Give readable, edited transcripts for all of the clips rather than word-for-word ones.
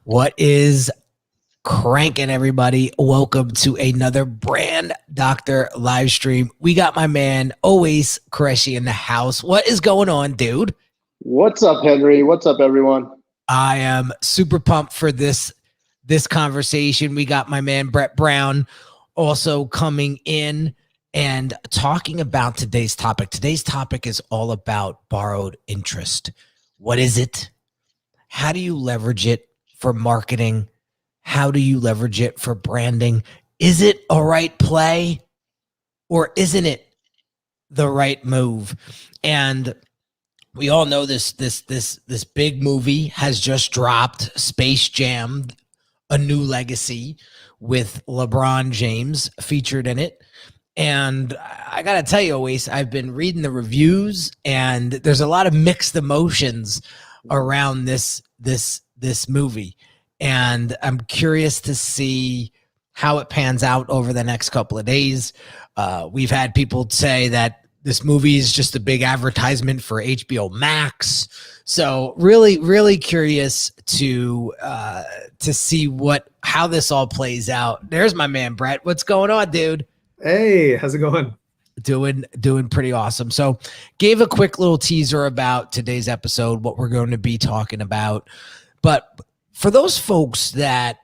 What is cranking, everybody? Welcome to another brand doctor live stream. We got my man Always Qureshi in the house. What is going on, dude? What's up, Henry? What's up, everyone? I am super pumped for this conversation. We got my man Brett Brown also coming in and talking about today's topic. Today's topic is all about borrowed interest. What is it? How do you leverage it for marketing? How do you leverage it for branding? Is it a right play or isn't it the right move? And we all know this big movie has just dropped, Space Jam, A New Legacy, with LeBron James featured in it. And I got to tell you, always, I've been reading the reviews and there's a lot of mixed emotions around this movie. And I'm curious to see how it pans out over the next couple of days. We've had people say that this movie is just a big advertisement for HBO Max. So really curious to see how this all plays out. There's my man, Brett. What's going on, dude? Hey, how's it going? Doing pretty awesome. So gave a quick little teaser about today's episode, what we're going to be talking about. But for those folks that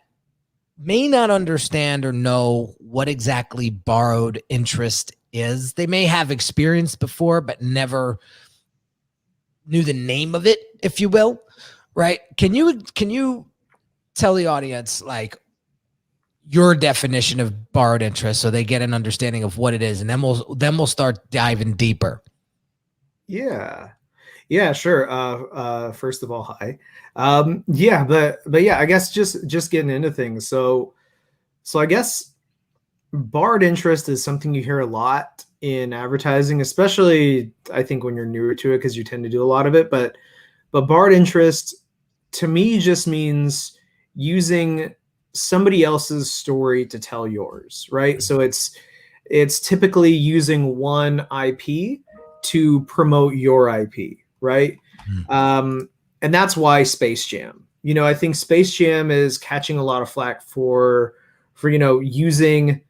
may not understand or know what exactly borrowed interest is, they may have experienced before, but never knew the name of it, if you will, right? Can you tell the audience like your definition of borrowed interest so they get an understanding of what it is, and then we'll start diving deeper. Yeah, sure. First of all, hi. But yeah, I guess just getting into things. So I guess borrowed interest is something you hear a lot in advertising, especially I think when you're newer to it, because you tend to do a lot of it. But borrowed interest to me just means using somebody else's story to tell yours, right? So it's typically using one IP to promote your IP, right? And that's why Space Jam. I think Space Jam is catching a lot of flack for using,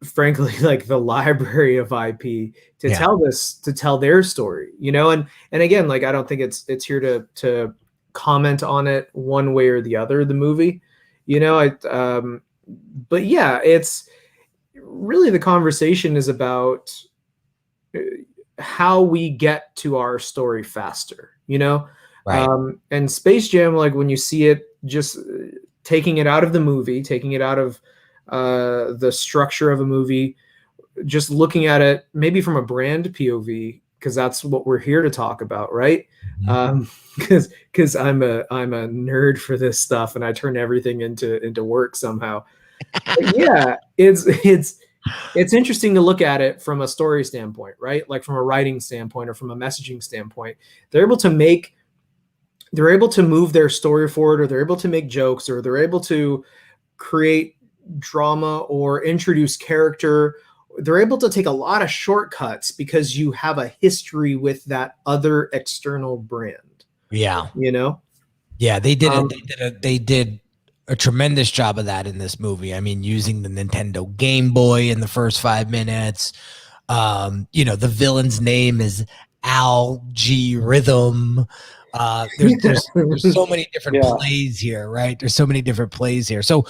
frankly, like the library of IP to tell their story, and again, like I don't think it's here to comment on it one way or the other, the movie. But yeah, it's really, the conversation is about how we get to our story faster, Right. And Space Jam, like when you see it, just taking it out of the movie, taking it out of the structure of a movie, just looking at it maybe from a brand POV, because that's what we're here to talk about, right? Because I'm a nerd for this stuff, and I turn everything into work somehow. But yeah, it's interesting to look at it from a story standpoint, right? Like from a writing standpoint or from a messaging standpoint. They're able to move their story forward, or they're able to make jokes, or they're able to create drama or introduce character. They're able to take a lot of shortcuts because you have a history with that other external brand. Yeah. Yeah, they did a tremendous job of that in this movie. I mean, using the Nintendo Game Boy in the first 5 minutes. The villain's name is Al G Rhythm. There's so many different plays here, right? There's so many different plays here. So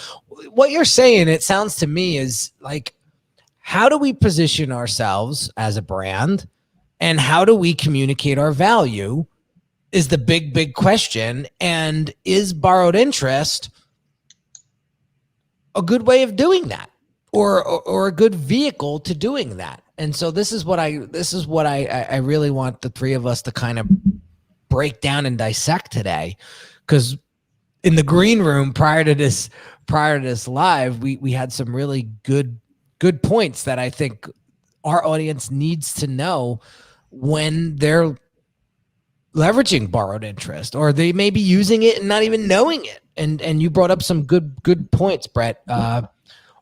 what you're saying, it sounds to me, is like, how do we position ourselves as a brand, and how do we communicate our value is the big question. And is borrowed interest a good way of doing that, or a good vehicle to doing that? And so this is what I really want the three of us to kind of break down and dissect today, because in the green room prior to this live, we had some really good points that I think our audience needs to know when they're leveraging borrowed interest, or they may be using it and not even knowing it. And you brought up some good points, Brett,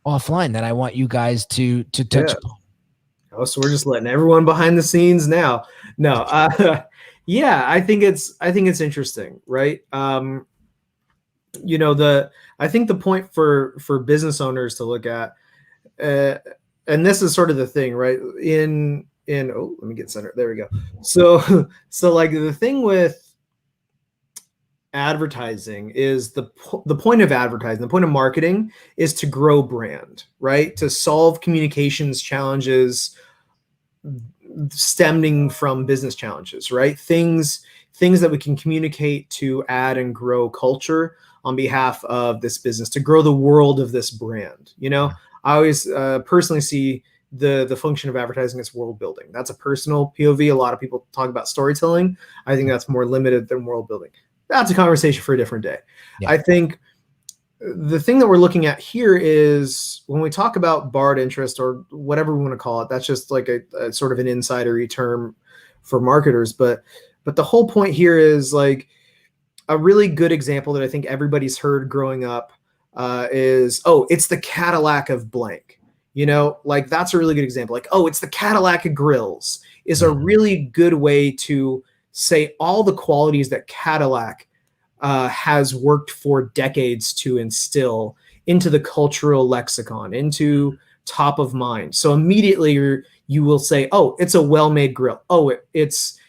offline, that I want you guys to touch upon. Oh, so we're just letting everyone behind the scenes now. No, yeah, I think it's interesting, right? you know, I think the point for business owners to look at, and this is sort of the thing, right? Oh, let me get centered. There we go. So like the thing with advertising is the point of advertising, the point of marketing is to grow brand, right? To solve communications challenges stemming from business challenges, right? Things that we can communicate to add and grow culture on behalf of this business, to grow the world of this brand. You know, I always personally see the function of advertising as world building. That's a personal POV. A lot of people talk about storytelling. I think that's more limited than world building. That's a conversation for a different day. Yeah. I think the thing that we're looking at here is when we talk about Barren Interest or whatever we want to call it, that's just like a sort of an insidery term for marketers. But the whole point here is like a really good example that I think everybody's heard growing up is, oh, it's the Cadillac of blank. You know, like that's a really good example. Like, oh, it's the Cadillac of grills is a really good way to say all the qualities that Cadillac has worked for decades to instill into the cultural lexicon, into top of mind. So immediately you will say, oh, it's a well-made grill. Oh, it's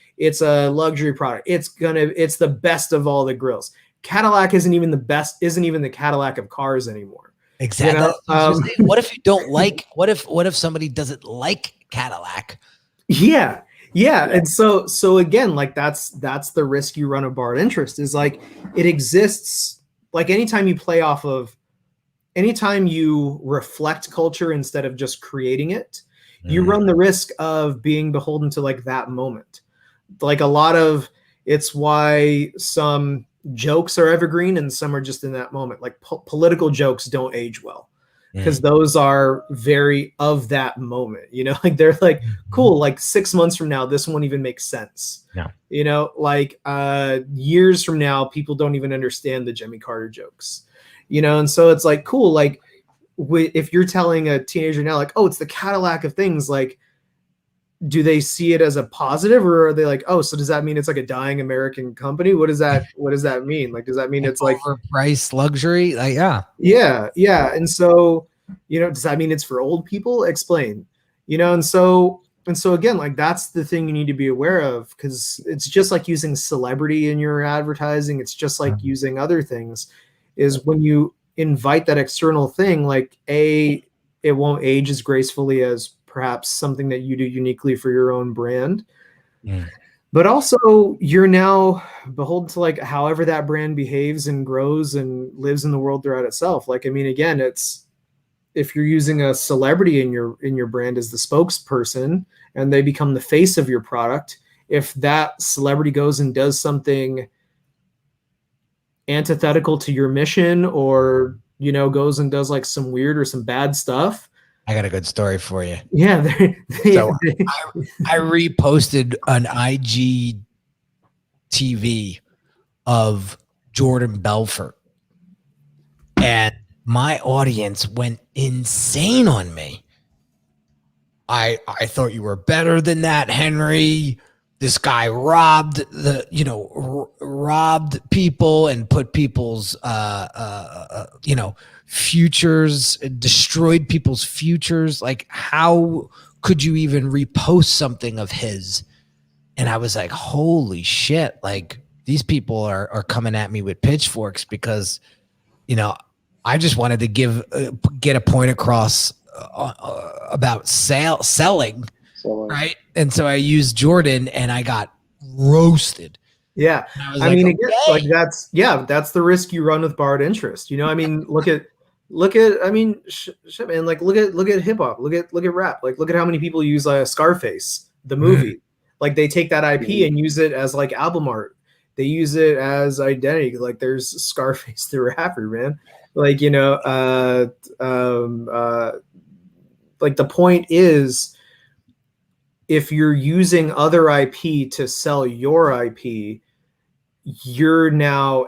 a luxury product. It's the best of all the grills. Cadillac isn't even the best, isn't even the Cadillac of cars anymore. Exactly. You know? What if you don't like, what if somebody doesn't like Cadillac? Yeah. And so again, like that's the risk you run of Barren Interest is like it exists. Like anytime you reflect culture instead of just creating it, you run the risk of being beholden to like that moment. Like it's why some jokes are evergreen and some are just in that moment. Like political jokes don't age well because those are very of that moment, you know, like they're like, cool, like 6 months from now, this won't even make sense. No. You know, like years from now, people don't even understand the Jimmy Carter jokes, you know? And so it's like, cool. Like if you're telling a teenager now, like, oh, it's the Cadillac of things, like, do they see it as a positive or are they like, oh, so does that mean it's like a dying American company? What does that mean? Like, does that mean it's like overpriced luxury? Like, yeah. And so, you know, does that mean it's for old people? Explain, you know? And so again, like that's the thing you need to be aware of because it's just like using celebrity in your advertising. It's just like using other things is when you invite that external thing, like it won't age as gracefully as perhaps something that you do uniquely for your own brand. But also you're now beholden to like however that brand behaves and grows and lives in the world throughout itself. Like, I mean, again, it's if you're using a celebrity in your brand as the spokesperson and they become the face of your product, if that celebrity goes and does something antithetical to your mission or, you know, goes and does like some weird or some bad stuff, I got a good story for you. Yeah. So I reposted an IGTV of Jordan Belfort and my audience went insane on me. I thought you were better than that, Henry. This guy robbed people and put people's, futures, destroyed people's futures. Like, how could you even repost something of his? And I was like, holy shit. Like, these people are coming at me with pitchforks because, you know, I just wanted to get a point across about selling. Right. And so I used Jordan and I got roasted. Yeah. I mean, again, like that's the risk you run with Barren Interest. You know, I mean, look at, I mean, shit, man, like look at hip hop, look at rap. Like, look at how many people use Scarface, the movie. Like they take that IP and use it as like album art. They use it as identity. Like there's Scarface the rapper, man. Like, you know, like the point is, if you're using other IP to sell your IP, you're now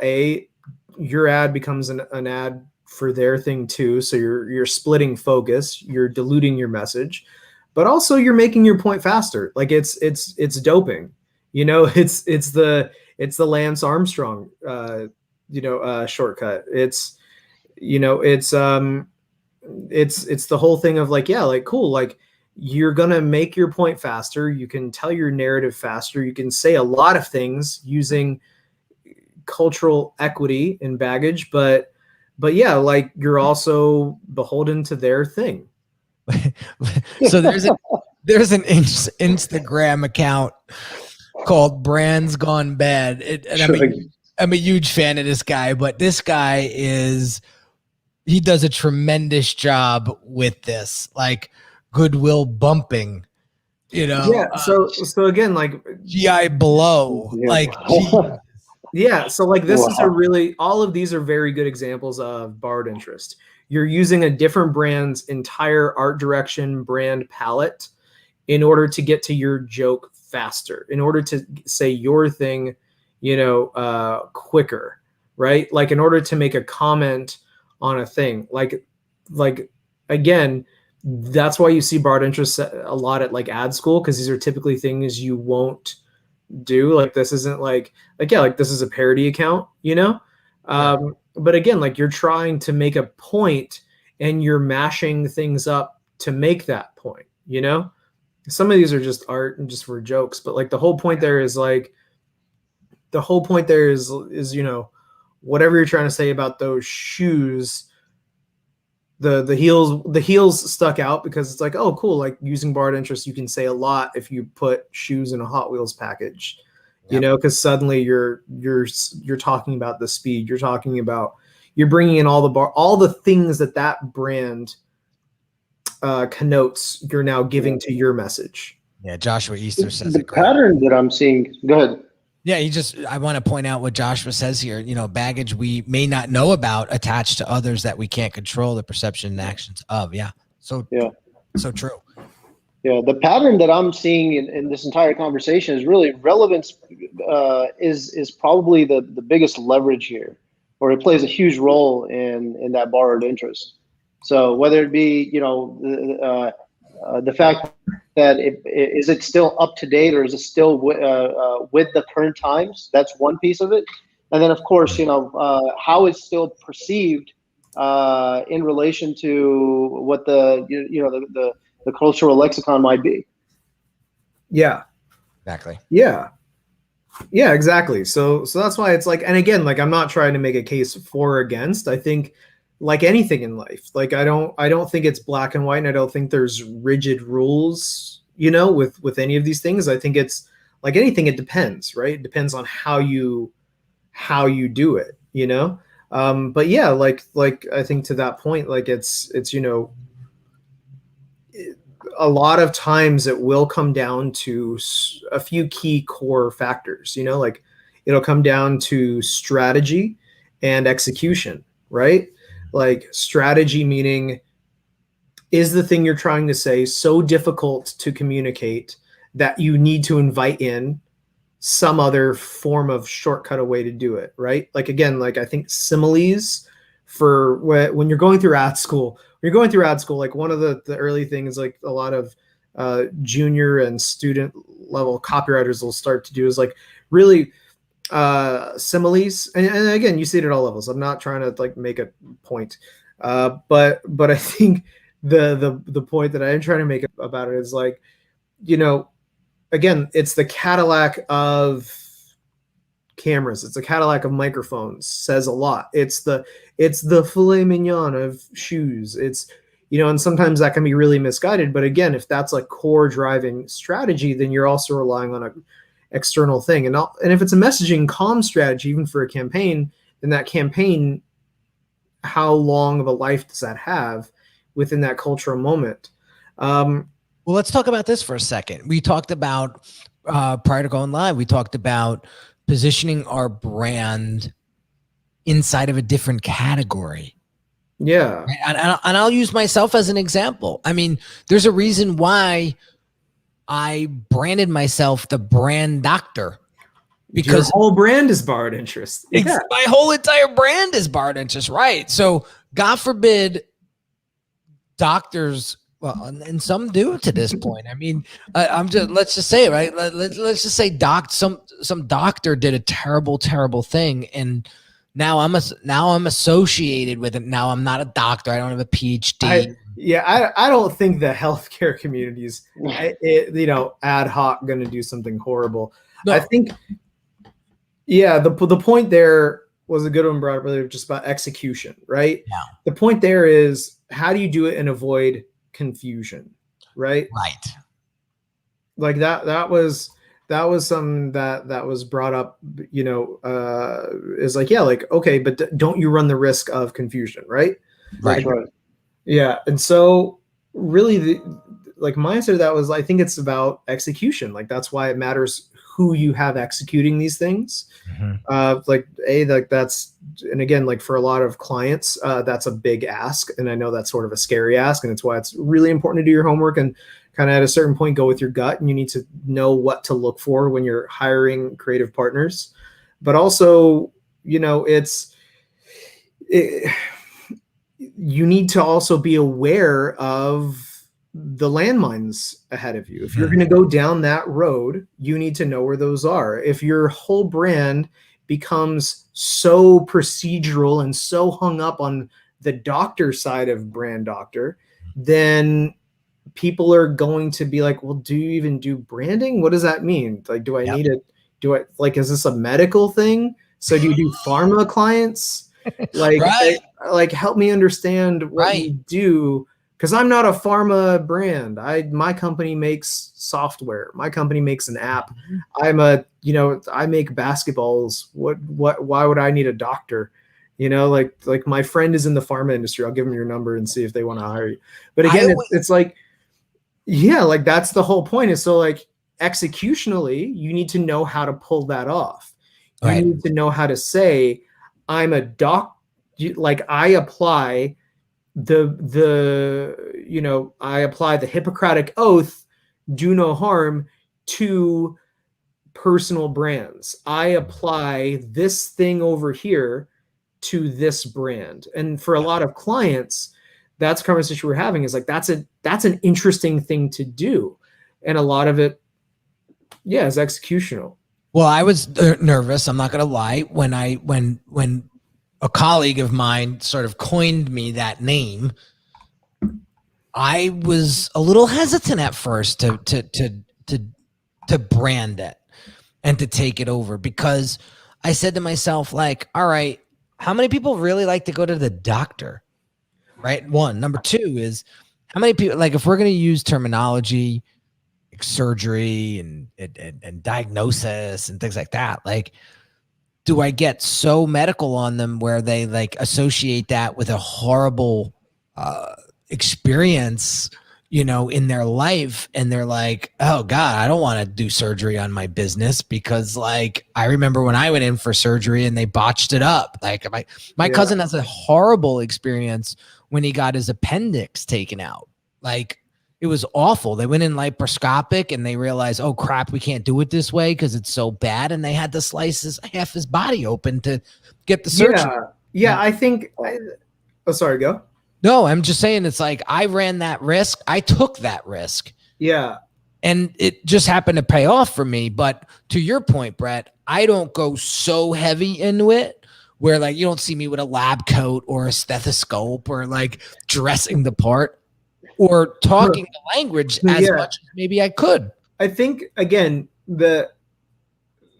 your ad becomes an ad for their thing too. So you're splitting focus, you're diluting your message, but also you're making your point faster. Like it's doping, you know, it's the Lance Armstrong shortcut. It's, it's the whole thing of like, yeah, like, cool. Like, you're going to make your point faster. You can tell your narrative faster. You can say a lot of things using cultural equity and baggage, but yeah, like, you're also beholden to their thing. So there's an Instagram account called Brands Gone Bad. I'm a huge fan of this guy, but this guy he does a tremendous job with this, like goodwill bumping, Yeah. So again, like GI blow, Yeah. like yeah. So like this is all of these are very good examples of borrowed interest. You're using a different brand's entire art direction, brand palette in order to get to your joke faster, in order to say your thing, quicker, right? Like, in order to make a comment on a thing, like again, that's why you see borrowed interest a lot at like ad school, because these are typically things you won't do. Like, this isn't like this is a parody account, but again, like, you're trying to make a point and you're mashing things up to make that point, some of these are just art and just for jokes, but like the whole point there is whatever you're trying to say about those shoes, the heels stuck out because it's like, oh, cool. Like, using borrowed interest, you can say a lot if you put shoes in a Hot Wheels package, because suddenly you're talking about the speed, you're bringing in all the things that brand connotes, you're now giving to your message. Yeah, Joshua Easter says the pattern that I'm seeing. Go ahead. Yeah, I want to point out what Joshua says here. Baggage we may not know about attached to others that we can't control the perception and actions of. Yeah. So true. Yeah, the pattern that I'm seeing in this entire conversation is really relevance is probably the biggest leverage here, or it plays a huge role in that borrowed interest. So whether it be, the fact that is it still up to date, or is it still with the current times? That's one piece of it. And then, of course, how it's still perceived in relation to what the cultural lexicon might be. Yeah. Exactly. Yeah. Yeah, exactly. So that's why it's like, and again, like, I'm not trying to make a case for or against. I think, like anything in life, like, I don't think it's black and white, and I don't think there's rigid rules, with any of these things. I think it's like anything, it depends, right? It depends on how you do it, but yeah, like I think to that point, like, it's a lot of times it will come down to a few key core factors, like it'll come down to strategy and execution, right? Like, strategy meaning, is the thing you're trying to say so difficult to communicate that you need to invite in some other form of shortcut, a way to do it, right? Like, again, like, I think similes for when you're going through ad school, like, one of the early things, like, a lot of junior and student level copywriters will start to do is like really similes, and again, you see it at all levels. I'm not trying to like make a point, but I think the point that I am trying to make about it is like, again, it's the Cadillac of cameras, it's the Cadillac of microphones, says a lot. It's the filet mignon of shoes. It's, and sometimes that can be really misguided. But again, if that's like core driving strategy, then you're also relying on a external thing. And if it's a messaging comm strategy, even for a campaign, then that campaign, how long of a life does that have within that cultural moment? Well, let's talk about this for a second. We talked about, prior to going live, we talked about positioning our brand inside of a different category. Yeah. Right? And I'll use myself as an example. I mean, there's a reason why I branded myself the brand doctor, because your whole brand is borrowed interest. Yeah. My whole entire brand is borrowed interest. Right. So God forbid doctors, well, and some do to this point. I mean, let's just say, right. Let's just say some doctor did a terrible thing, and now I'm associated with it. Now I'm not a doctor. I don't have a PhD. I don't think the healthcare community is, ad hoc going to do something horrible. No. I think, the point there was a good one brought up earlier, just about execution, right? Yeah. The point there is, how do you do it and avoid confusion, right? Right. Like that was something that was brought up, is like, okay, but don't you run the risk of confusion, right? Right. Right. Yeah. And so really my answer to that was, I think it's about execution. Like, that's why it matters who you have executing these things. Mm-hmm. That's, and again, like for a lot of clients, that's a big ask. And I know that's sort of a scary ask, and it's why it's really important to do your homework and kind of at a certain point go with your gut, and you need to know what to look for when you're hiring creative partners. But also, you need to also be aware of the landmines ahead of you. If you're going to go down that road, you need to know where those are. If your whole brand becomes so procedural and so hung up on the doctor side of brand doctor, then people are going to be like, well, do you even do branding? What does that mean? Like, do I need it? Is this a medical thing? So do you do pharma clients? Like, help me understand what you do, because I'm not a pharma brand. My company makes software. My company makes an app. I make basketballs. Why would I need a doctor? Like my friend is in the pharma industry. I'll give him your number and see if they want to hire you. But again, it's like, like that's the whole point, is so like executionally, you need to know how to pull that off. You need to know how to say, I'm a doc. Like, I apply the Hippocratic oath, do no harm, to personal brands. I apply this thing over here to this brand. And for a lot of clients, that's the conversation we're having, is like, that's an interesting thing to do. And a lot of it, is executional. Well, I was nervous. I'm not going to lie. When a colleague of mine sort of coined me that name, I was a little hesitant at first to brand it and to take it over, because I said to myself, like, all right, how many people really like to go to the doctor? Right. One. Number two is, how many people, like, if we're going to use terminology, like surgery and diagnosis and things like that, like, do I get so medical on them where they like associate that with a horrible experience, in their life, and they're like, oh God, I don't want to do surgery on my business, because like, I remember when I went in for surgery and they botched it up. Like, my cousin has a horrible experience when he got his appendix taken out. Like, it was awful. They went in laparoscopic and they realized, oh crap, we can't do it this way because it's so bad. And they had to slice half his body open to get the surgery. Yeah. I think, sorry, go. No, I'm just saying, it's like, I ran that risk. I took that risk. Yeah. And it just happened to pay off for me. But to your point, Brett, I don't go so heavy into it where like, you don't see me with a lab coat or a stethoscope or like dressing the part or talking the language as much as maybe I could. I think, again, the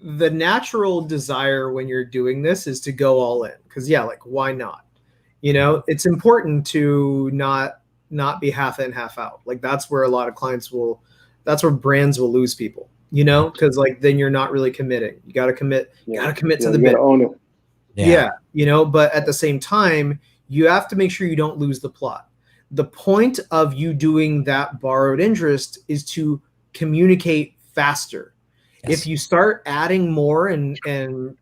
natural desire when you're doing this is to go all in, because like, why not? It's important to not be half in, half out. Like, that's where a lot of clients that's where brands will lose people, because like, then you're not really committing. You got to commit. You got to commit to the bit. Own it. Yeah. But at the same time, you have to make sure you don't lose the plot. The point of you doing that borrowed interest is to communicate faster. Yes. If you start adding more and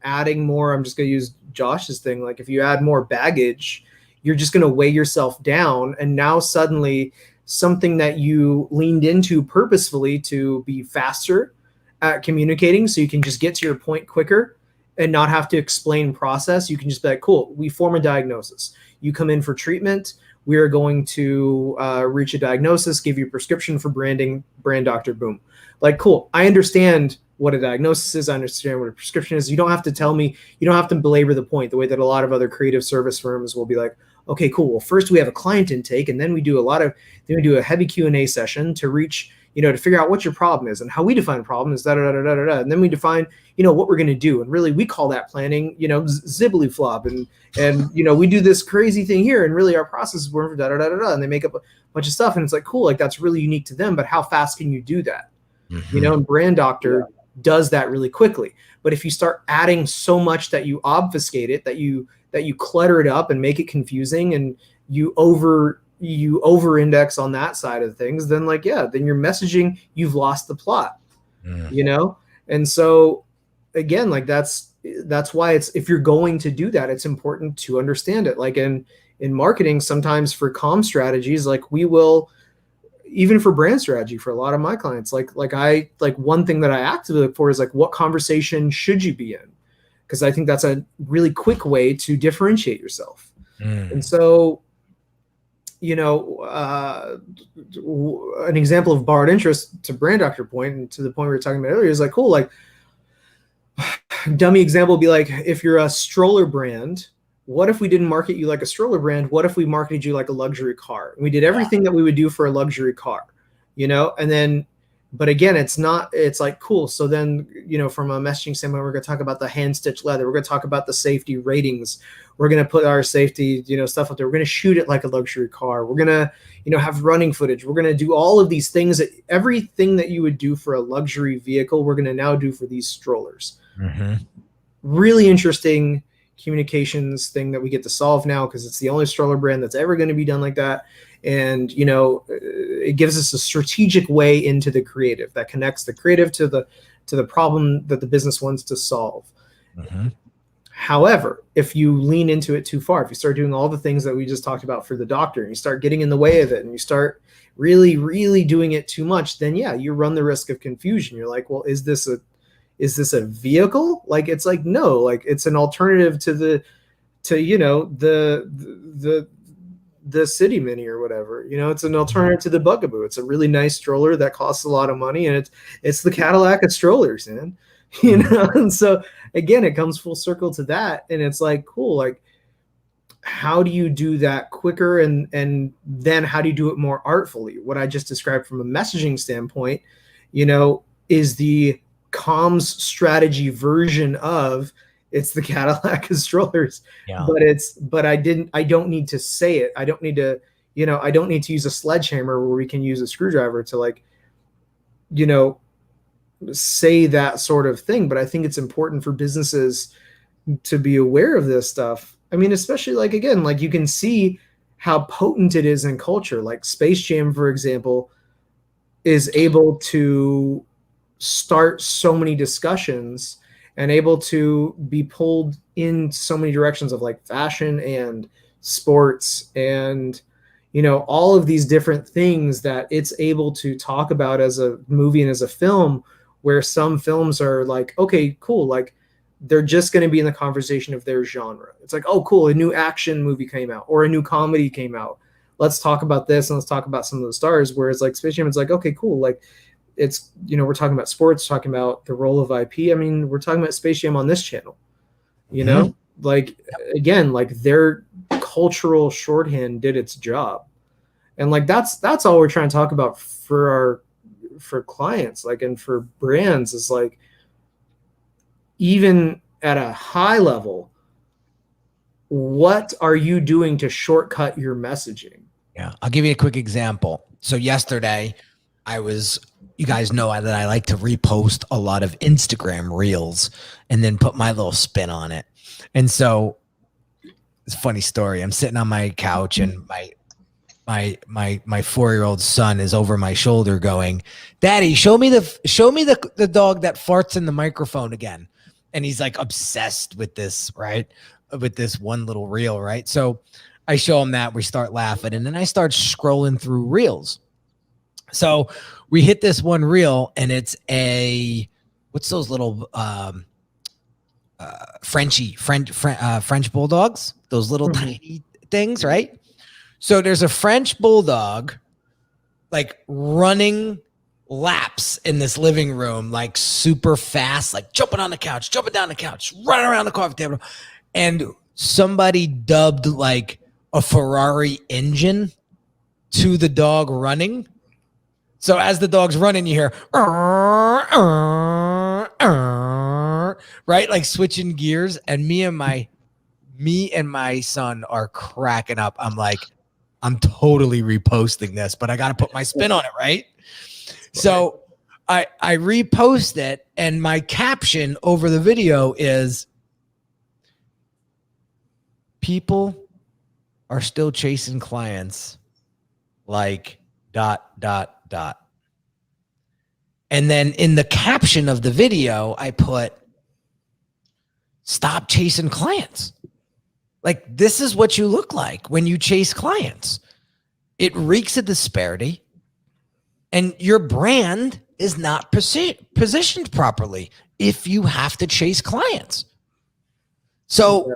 adding more, I'm just going to use Josh's thing. Like, if you add more baggage, you're just going to weigh yourself down. And now suddenly something that you leaned into purposefully to be faster at communicating, so you can just get to your point quicker and not have to explain process. You can just be like, cool, we form a diagnosis. You come in for treatment. We are going to reach a diagnosis, give you a prescription for branding, brand doctor, boom. Like, cool. I understand what a diagnosis is. I understand what a prescription is. You don't have to tell me, you don't have to belabor the point the way that a lot of other creative service firms will be like, okay, cool. Well, first we have a client intake, and then we do a heavy Q&A session to reach, to figure out what your problem is. And how we define a problem is da da da da da da. And then we define, what we're going to do. And really, we call that planning, zibbly flop. And we do this crazy thing here. And really, our process is working for da da da da da. And they make up a bunch of stuff. And it's like, cool, like that's really unique to them. But how fast can you do that? And Brand Doctor does that really quickly. But if you start adding so much that you obfuscate it, that you clutter it up and make it confusing, and you over index on that side of things, then then your messaging, you've lost the plot. And so again, that's why if you're going to do that, it's important to understand it. Like in marketing, sometimes for comm strategies, we will, even for brand strategy, for a lot of my clients, one thing that I actively look for is what conversation should you be in? Because I think that's a really quick way to differentiate yourself. And so, an example of Barren Interest, to Brand Doctor point, and to the point we were talking about earlier, is cool, dummy example would be if you're a stroller brand, what if we didn't market you like a stroller brand? What if we marketed you like a luxury car? And we did everything that we would do for a luxury car, and then, but again, it's cool. So then, from a messaging standpoint, we're going to talk about the hand stitched leather. We're going to talk about the safety ratings. We're going to put our safety, stuff up there. We're going to shoot it like a luxury car. We're going to, have running footage. We're going to do all of these things, that everything that you would do for a luxury vehicle, we're going to now do for these strollers. Really interesting communications thing that we get to solve now, because it's the only stroller brand that's ever going to be done like that. And it gives us a strategic way into the creative that connects the creative to the problem that the business wants to solve. However, if you lean into it too far, if you start doing all the things that we just talked about for the doctor, and you start getting in the way of it, and you start really, really doing it too much, then you run the risk of confusion. You're like, well, is this a vehicle? It's no, it's an alternative to the City Mini or whatever. It's an alternative to the Bugaboo. It's a really nice stroller that costs a lot of money, and it's the Cadillac of strollers, man. And so again, it comes full circle to that, and it's cool. How do you do that quicker, and then how do you do it more artfully? What I just described from a messaging standpoint, is the comms strategy version of it's the Cadillac of strollers. But I don't need to say it. I don't need to, I don't need to use a sledgehammer where we can use a screwdriver to say that sort of thing. But I think it's important for businesses to be aware of this stuff. I mean, especially again, you can see how potent it is in culture. Space Jam, for example, is able to start so many discussions and able to be pulled in so many directions of fashion and sports and all of these different things that it's able to talk about as a movie and as a film, where some films are okay, cool, they're just going to be in the conversation of their genre. It's oh, cool, a new action movie came out or a new comedy came out, let's talk about this, and let's talk about some of the stars. Whereas Space Jam, it's okay, cool, it's, we're talking about sports, talking about the role of IP. I mean, we're talking about Space Jam on this channel, again, their cultural shorthand did its job. And that's all we're trying to talk about for clients, and for brands, is even at a high level, what are you doing to shortcut your messaging? Yeah. I'll give you a quick example. So yesterday you guys know that I like to repost a lot of Instagram reels and then put my little spin on it. And so it's a funny story. I'm sitting on my couch, and my 4-year-old son is over my shoulder going, "Daddy, show me the dog that farts in the microphone again." And he's obsessed with this, right? With this one little reel, right? So I show him that, we start laughing, and then I start scrolling through reels. So we hit this one reel, and it's what's those little French bulldogs? Those little tiny things, right? So there's a French bulldog running laps in this living room, like super fast, like jumping on the couch, jumping down the couch, running around the coffee table. And somebody dubbed like a Ferrari engine to the dog running. So as the dog's running, you hear, right? Like switching gears. And me and my son are cracking up. I'm like, I'm totally reposting this, but I got to put my spin on it, right? So I repost it, and my caption over the video is, people are still chasing clients like ... And then in the caption of the video, I put, stop chasing clients. Like, this is what you look like when you chase clients. It reeks of disparity, and your brand is not positioned properly if you have to chase clients. So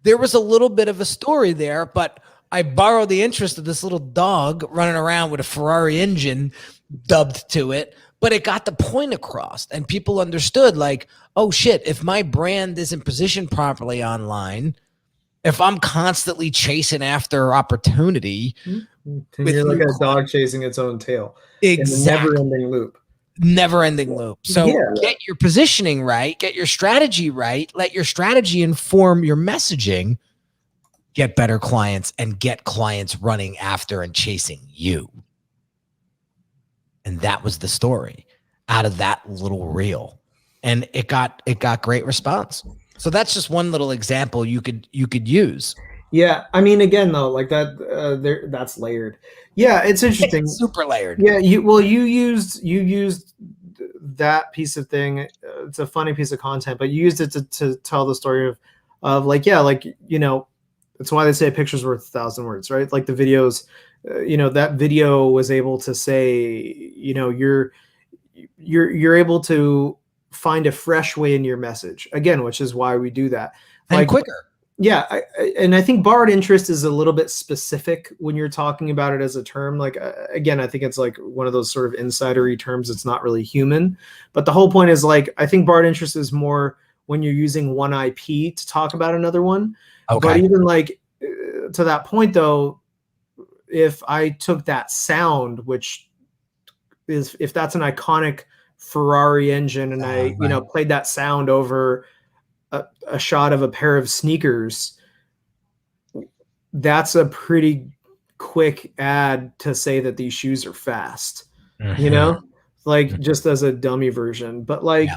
there was a little bit of a story there, but I borrowed the interest of this little dog running around with a Ferrari engine dubbed to it, but it got the point across, and people understood, like, oh shit, if my brand isn't positioned properly online, if I'm constantly chasing after opportunity, you're like a dog chasing its own tail. Exactly. In a never ending loop. So get your positioning right, get your strategy right, let your strategy inform your messaging, get better clients, and get clients running after and chasing you. And that was the story out of that little reel. And it got great response. So that's just one little example you could use. Yeah, I mean, again, though, like that, that's layered. Yeah, it's interesting. It's super layered. Yeah, you used that piece of thing. It's a funny piece of content, but you used it to tell the story of like, yeah, like, you know, that's why they say a picture's worth 1,000 words, right? Like the videos, you know, that video was able to say, you know, you're able to find a fresh way in your message again, which is why we do that. And like, quicker. Yeah, and I think borrowed interest is a little bit specific when you're talking about it as a term. Like, again, I think it's like one of those sort of insidery terms. It's not really human. But the whole point is, like, I think borrowed interest is more when you're using one IP to talk about another one. Okay. But even like to that point, though, if I took that sound, which is, if that's an iconic Ferrari engine, and I, you know, played that sound over a shot of a pair of sneakers, that's a pretty quick ad to say that these shoes are fast, you know, like just as a dummy version. But like,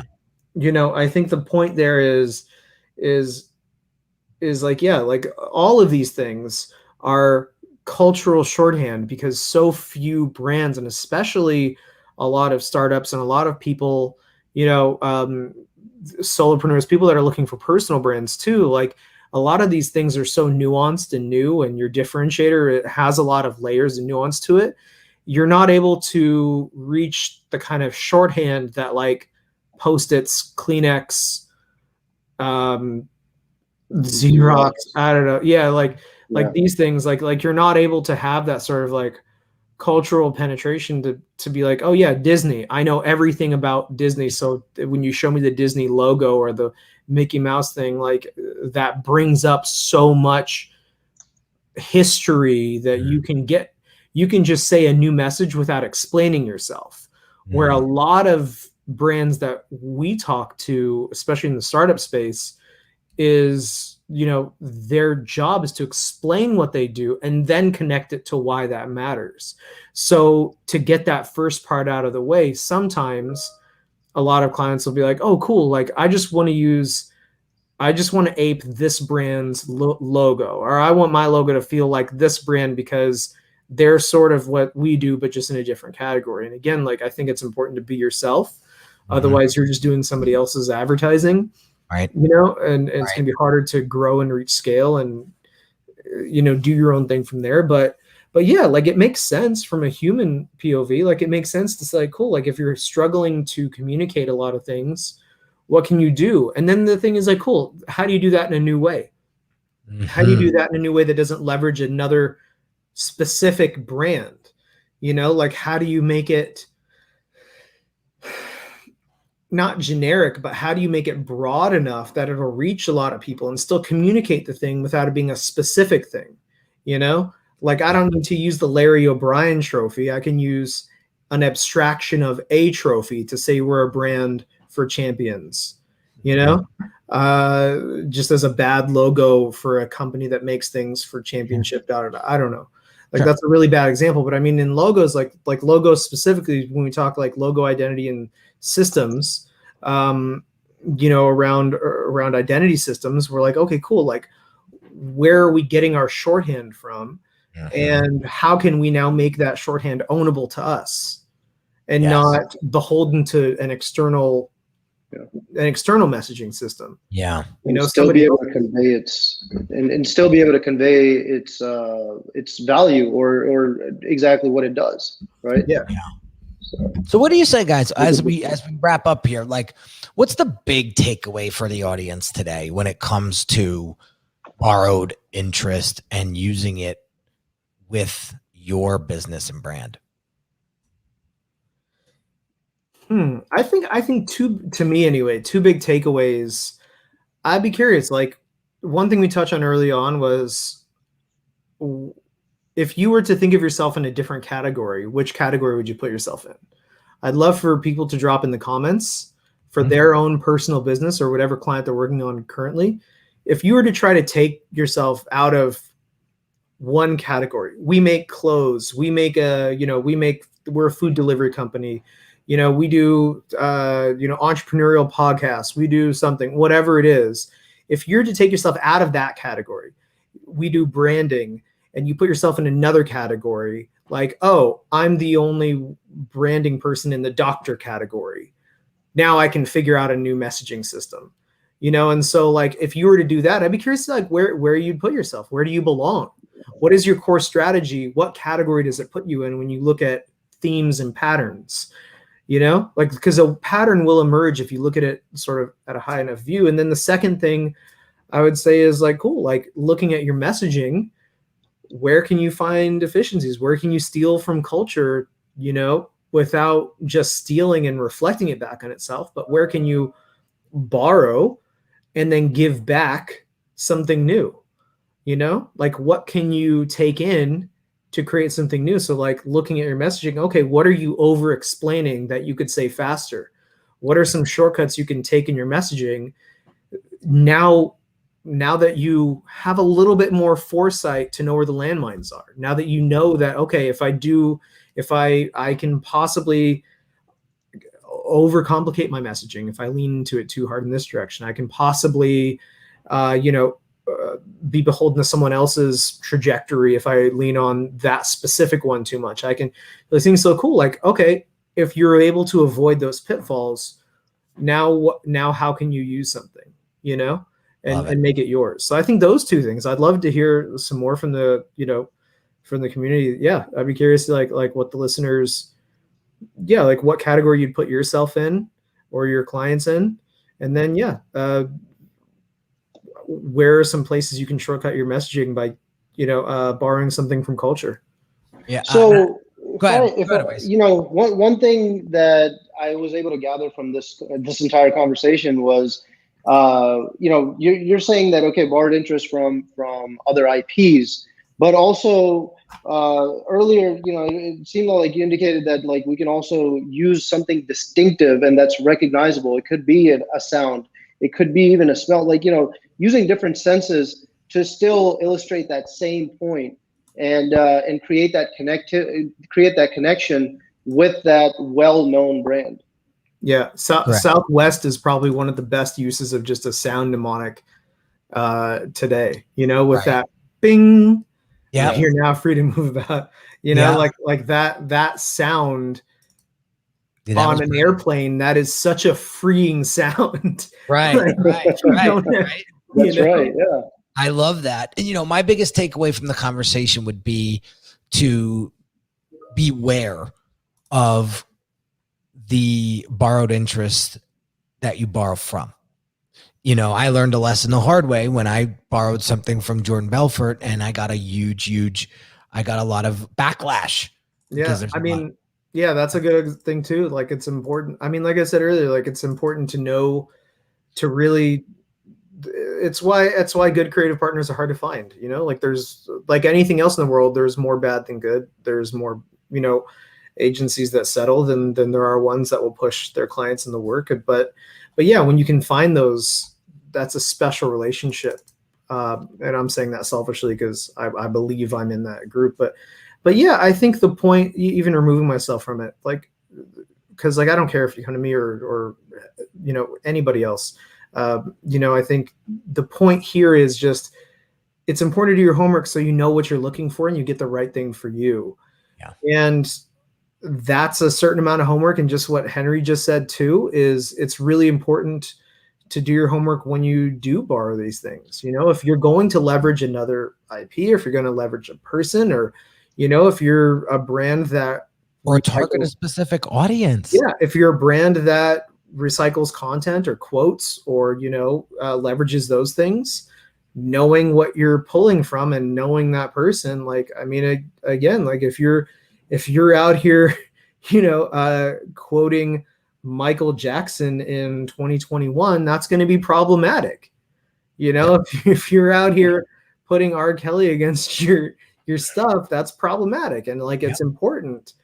you know, I think the point there is like, yeah, like all of these things are cultural shorthand because so few brands, and especially a lot of startups and a lot of people, you know, solopreneurs, people that are looking for personal brands too, like a lot of these things are so nuanced and new, and your differentiator, it has a lot of layers and nuance to it. You're not able to reach the kind of shorthand that like Post-its, Kleenex, Xerox, I don't know. Yeah, like these things, like you're not able to have that sort of like cultural penetration to be like, oh yeah, Disney, I know everything about Disney. So when you show me the Disney logo or the Mickey Mouse thing, like that brings up so much history that you can just say a new message without explaining yourself. Where a lot of brands that we talk to, especially in the startup space, is, you know, their job is to explain what they do and then connect it to why that matters. So to get that first part out of the way, sometimes a lot of clients will be like, oh, cool. Like, I just want to ape this brand's logo, or I want my logo to feel like this brand because they're sort of what we do, but just in a different category. And again, like, I think it's important to be yourself. Otherwise you're just doing somebody else's advertising. Right. You know, and it's going to be harder to grow and reach scale and, you know, do your own thing from there. But yeah, like it makes sense from a human POV. Like it makes sense to say, cool, like if you're struggling to communicate a lot of things, what can you do? And then the thing is like, cool, how do you do that in a new way? How do you do that in a new way that doesn't leverage another specific brand? You know, like how do you make it not generic, but how do you make it broad enough that it'll reach a lot of people and still communicate the thing without it being a specific thing? You know, like I don't need to use the Larry O'Brien trophy. I can use an abstraction of a trophy to say we're a brand for champions, you know, just as a bad logo for a company that makes things for championship. I don't know. Like Sure. That's a really bad example, but I mean in logos, like logos specifically, when we talk like logo identity and systems, you know, around identity systems, we're like, okay, cool. Like, where are we getting our shorthand from, and how can we now make that shorthand ownable to us, and not beholden to an external messaging system? You know, still be able to convey and still be able to convey its value or exactly what it does, right? Yeah. So what do you say, guys, as we wrap up here? Like, what's the big takeaway for the audience today when it comes to borrowed interest and using it with your business and brand? I think to me anyway, two big takeaways. I'd be curious. Like, one thing we touched on early on was, if you were to think of yourself in a different category, which category would you put yourself in? I'd love for people to drop in the comments for their own personal business or whatever client they're working on currently. If you were to try to take yourself out of one category, we make clothes, we're a food delivery company, you know, we do, entrepreneurial podcasts, we do something, whatever it is. If you're to take yourself out of that category, we do branding, and you put yourself in another category, like, oh, I'm the only branding person in the doctor category. Now I can figure out a new messaging system, you know? And so like, if you were to do that, I'd be curious to like where you'd put yourself. Where do you belong? What is your core strategy? What category does it put you in when you look at themes and patterns? You know, like, because a pattern will emerge if you look at it sort of at a high enough view. And then the second thing I would say is like, cool, like looking at your messaging, where can you find efficiencies? Where can you steal from culture, you know, without just stealing and reflecting it back on itself? But where can you borrow and then give back something new? You know, like what can you take in to create something new? So like looking at your messaging, okay, what are you over explaining that you could say faster? What are some shortcuts you can take in your messaging now that you have a little bit more foresight to know where the landmines are? Now that you know that, okay, if I can possibly overcomplicate my messaging, if I lean into it too hard in this direction, I can possibly, be beholden to someone else's trajectory if I lean on that specific one too much. Those things so cool. Like, okay, if you're able to avoid those pitfalls, now how can you use something, you know, and make it yours? So I think those two things, I'd love to hear some more from the community. Yeah. I'd be curious to like what the listeners, like what category you'd put yourself in or your clients in. And then, where are some places you can shortcut your messaging by, borrowing something from culture? Yeah. So go ahead. One thing that I was able to gather from this entire conversation was, you're saying that, okay, borrowed interest from other IPs, but also earlier, it seemed like you indicated that like we can also use something distinctive and that's recognizable. It could be a sound, it could be even a smell, like, using different senses to still illustrate that same point and create that connection with that well-known brand. Yeah, Southwest is probably one of the best uses of just a sound mnemonic today. With that bing. Yeah, you're now free to move about. Like that sound on an airplane. That is such a freeing sound. Right. That's right. Yeah. I love that. And, my biggest takeaway from the conversation would be to beware of the borrowed interest that you borrow from. I learned a lesson the hard way when I borrowed something from Jordan Belfort, and I got a lot of backlash. Yeah. I mean, Yeah, that's a good thing too. Like it's important. I mean, like I said earlier, like it's important to know to really it's why good creative partners are hard to find. Like there's like anything else in the world, there's more bad than good. There's more, agencies that settle than there are ones that will push their clients in the work. But yeah, when you can find those, that's a special relationship. And I'm saying that selfishly because I believe I'm in that group. But yeah, I think the point, even removing myself from it, like, because like I don't care if you come to me or anybody else. I think the point here is just it's important to do your homework so you know what you're looking for and you get the right thing for you. Yeah. And that's a certain amount of homework. And just what Henry just said too is it's really important to do your homework when you do borrow these things. If you're going to leverage another IP, or if you're going to leverage a person, or if you're a brand that or target a specific audience. Yeah, if you're a brand that recycles content or quotes or leverages those things, knowing what you're pulling from and knowing that person, like I mean, again, like if you're out here quoting Michael Jackson in 2021, that's going to be problematic. If you're out here putting R. Kelly against your stuff, that's problematic. And like it's important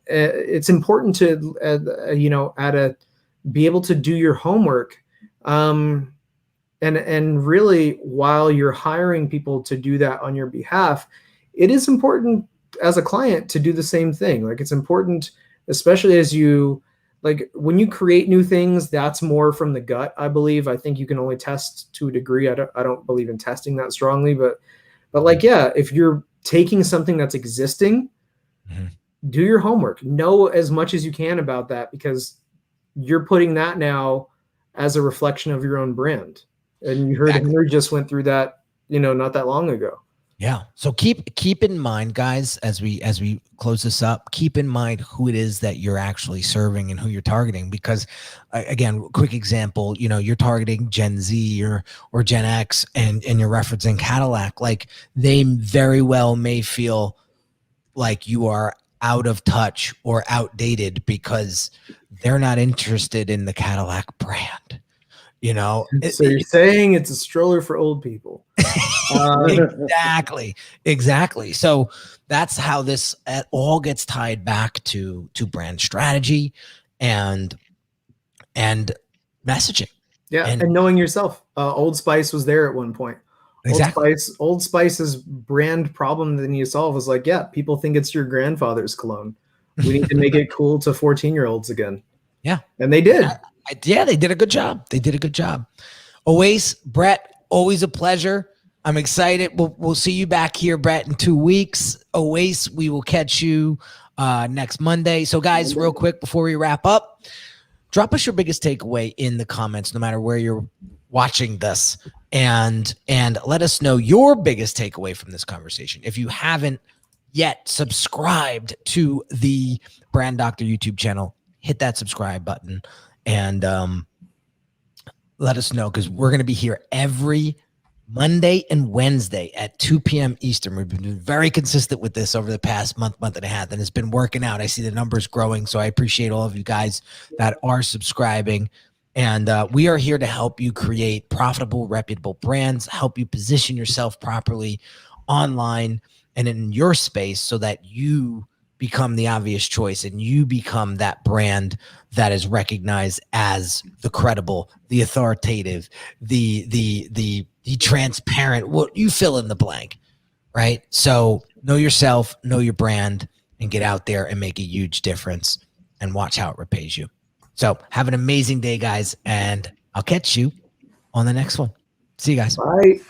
to be able to do your homework, and really while you're hiring people to do that on your behalf, it is important as a client to do the same thing. Like it's important, especially as you like when you create new things, that's more from the gut. I believe. I think you can only test to a degree. I don't believe in testing that strongly, but like yeah, if you're taking something that's existing, do your homework. Know as much as you can about that, because you're putting that now as a reflection of your own brand. And you heard Henry just went through that, not that long ago. Yeah. So keep in mind, guys, as we close this up, keep in mind who it is that you're actually serving and who you're targeting. Because again, quick example, you're targeting Gen Z or Gen X and you're referencing Cadillac. Like they very well may feel like you are out of touch or outdated because they're not interested in the Cadillac brand. So you're saying it's a stroller for old people. Exactly. So that's how this all gets tied back to brand strategy and messaging. Yeah, and knowing yourself. Old Spice was there at one point. Exactly. Old Spice's brand problem that you need to solve was like, yeah, people think it's your grandfather's cologne. We need to make it cool to 14-year-olds again. Yeah, and they did. Yeah, they did a good job. Always, Brett, always a pleasure. I'm excited. We'll see you back here, Brett, in 2 weeks. Always, we will catch you next Monday. So, guys, real quick before we wrap up, drop us your biggest takeaway in the comments, no matter where you're watching this, and let us know your biggest takeaway from this conversation. If you haven't yet subscribed to the Brand Doctor YouTube channel, hit that subscribe button and let us know, because we're going to be here every Monday and Wednesday at 2 p.m. Eastern. We've been very consistent with this over the past month and a half, and it's been working out. I see the numbers growing, so I appreciate all of you guys that are subscribing. And we are here to help you create profitable, reputable brands, help you position yourself properly online and in your space so that you become the obvious choice and you become that brand that is recognized as the credible, the authoritative, the transparent, what you fill in the blank, right? So know yourself, know your brand, and get out there and make a huge difference and watch how it repays you. So have an amazing day, guys, and I'll catch you on the next one. See you guys. Bye.